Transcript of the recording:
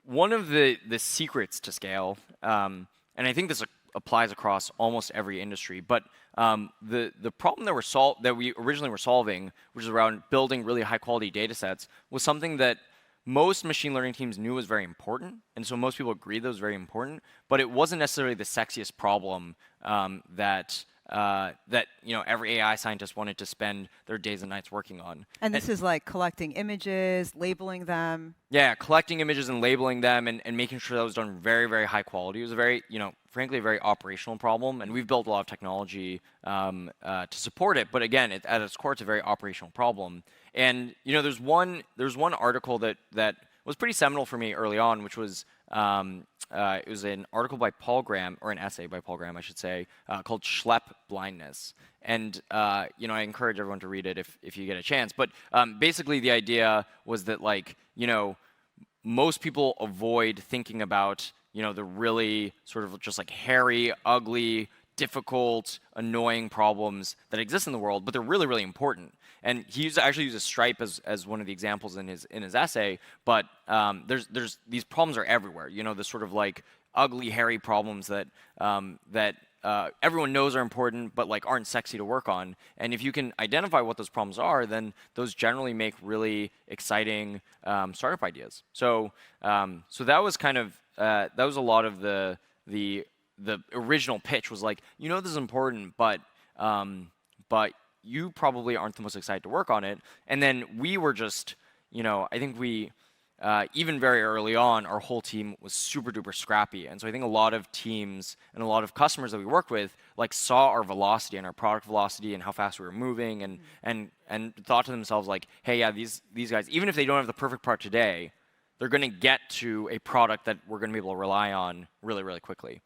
one of the secrets to scale, and I think this applies across almost every industry, but the problem that we originally were solving, which is around building really high quality data sets, was something that most machine learning teams knew was very important, and so most people agreed that was very important, but it wasn't necessarily the sexiest problem that every AI scientist wanted to spend their days and nights working on. And this is like collecting images, labeling them. Yeah, collecting images and labeling them and making sure that was done very, very high quality. It was a very, frankly, a very operational problem, and we've built a lot of technology to support it. But again, at its core, it's a very operational problem. And there's one article that was pretty seminal for me early on, which was it was an article by Paul Graham, or an essay by Paul Graham, I should say, called Schlep Blindness. And I encourage everyone to read it if you get a chance. But basically, the idea was that most people avoid thinking about the really sort of just like hairy, ugly, difficult, annoying problems that exist in the world, but they're really, really important. And he actually uses Stripe as one of the examples in his essay. But there's these problems are everywhere. The sort of like ugly, hairy problems that everyone knows are important, but aren't sexy to work on. And if you can identify what those problems are, then those generally make really exciting startup ideas. So that was kind of that was a lot of the original pitch was like, this is important, but you probably aren't the most excited to work on it. And then we were just, I think we, even very early on, our whole team was super duper scrappy. And so I think a lot of teams and a lot of customers that we worked with saw our velocity and our product velocity and how fast we were moving and thought to themselves like, hey, yeah, these guys, even if they don't have the perfect product today, they're going to get to a product that we're going to be able to rely on really, really quickly.